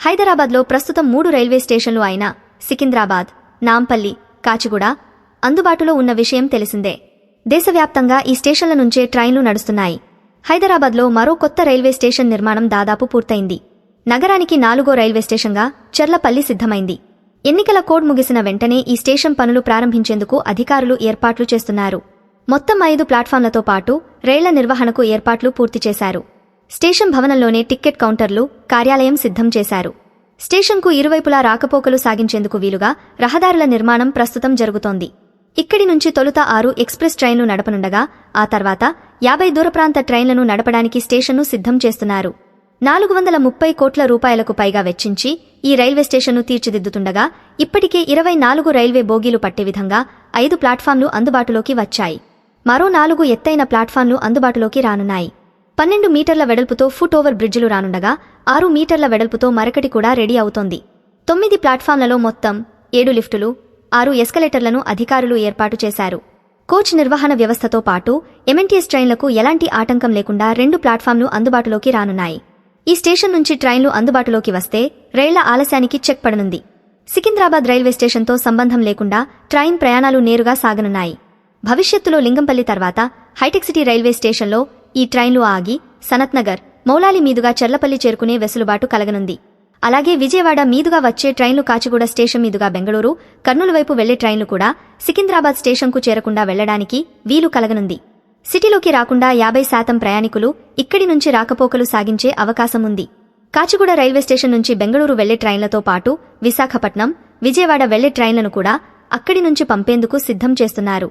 హైదరాబాద్లో ప్రస్తుతం 3 రైల్వే స్టేషన్లు అయిన సికింద్రాబాద్, నాంపల్లి, కాచిగూడ అందుబాటులో ఉన్న విషయం తెలిసిందే. దేశవ్యాప్తంగా ఈ స్టేషన్ల నుంచే ట్రైన్లు నడుస్తున్నాయి. హైదరాబాద్లో మరో కొత్త రైల్వే స్టేషన్ నిర్మాణం దాదాపు పూర్తయింది. నగరానికి 4వ రైల్వే స్టేషన్గా చర్లపల్లి సిద్ధమైంది. ఎన్నికల కోడ్ ముగిసిన వెంటనే ఈ స్టేషన్ పనులు ప్రారంభించేందుకు అధికారులు ఏర్పాట్లు చేస్తున్నారు. మొత్తం 5 ప్లాట్ఫామ్లతో పాటు రైళ్ల నిర్వహణకు ఏర్పాట్లు పూర్తి చేశారు. స్టేషన్ భవనంలోనే టిక్కెట్ కౌంటర్లు, కార్యాలయం సిద్ధం చేశారు. స్టేషన్కు ఇరువైపులా రాకపోకలు సాగించేందుకు వీలుగా రహదారుల నిర్మాణం ప్రస్తుతం జరుగుతోంది. ఇక్కడి నుంచి తొలుత 6 ఎక్స్ప్రెస్ ట్రైన్లు నడపనుండగా ఆ తర్వాత 50 దూరప్రాంత ట్రైన్లను నడపడానికి స్టేషన్ను సిద్ధం చేస్తున్నారు. 430 కోట్ల రూపాయలకు పైగా వెచ్చించి ఈ రైల్వే స్టేషన్ను తీర్చిదిద్దుతుండగా ఇప్పటికే 24 రైల్వే బోగీలు పట్టే విధంగా 5 ప్లాట్ఫామ్లు అందుబాటులోకి వచ్చాయి. మరో 4 ఎత్తైన ప్లాట్ఫామ్లు అందుబాటులోకి రానున్నాయి. 12 మీటర్ల వెడల్పుతో ఫుట్ ఓవర్ బ్రిడ్జిలు రానుండగా 6 మీటర్ల వెడల్పుతో మరొకటి కూడా రెడీ అవుతోంది. 9 ప్లాట్ఫామ్లలో మొత్తం 7 లిఫ్టులు, 6 ఎస్కలేటర్లను అధికారులు ఏర్పాటు చేశారు. కోచ్ నిర్వహణ వ్యవస్థతో పాటు ఎంఎన్టీఎస్ ట్రైన్లకు ఎలాంటి ఆటంకం లేకుండా 2 ప్లాట్ఫామ్లు అందుబాటులోకి రానున్నాయి. ఈ స్టేషన్ నుంచి ట్రైన్లు అందుబాటులోకి వస్తే రైళ్ల ఆలస్యానికి చెక్ పడనుంది. సికింద్రాబాద్ రైల్వే స్టేషన్తో సంబంధం లేకుండా ట్రైన్ ప్రయాణాలు నేరుగా సాగనున్నాయి. భవిష్యత్తులో లింగంపల్లి తర్వాత హైటెక్ సిటీ రైల్వే స్టేషన్లో ఈ ట్రైన్లు ఆగి సనత్నగర్, మౌలాలి మీదుగా చర్లపల్లి చేరుకునే వెసులుబాటు కలగనుంది. అలాగే విజయవాడ మీదుగా వచ్చే ట్రైన్లు కాచిగూడ స్టేషన్ మీదుగా బెంగళూరు, కర్నూలు వైపు వెళ్లే ట్రైన్లు కూడా సికింద్రాబాద్ స్టేషన్కు చేరకుండా వెళ్లడానికి వీలు కలగనుంది. సిటీలోకి రాకుండా 50% ప్రయాణికులు ఇక్కడి నుంచి రాకపోకలు సాగించే అవకాశముంది. కాచిగూడ రైల్వే స్టేషన్ నుంచి బెంగళూరు వెళ్లే ట్రైన్లతో పాటు విశాఖపట్నం, విజయవాడ వెళ్లే ట్రైన్లను కూడా అక్కడి నుంచి పంపేందుకు సిద్ధం చేస్తున్నారు.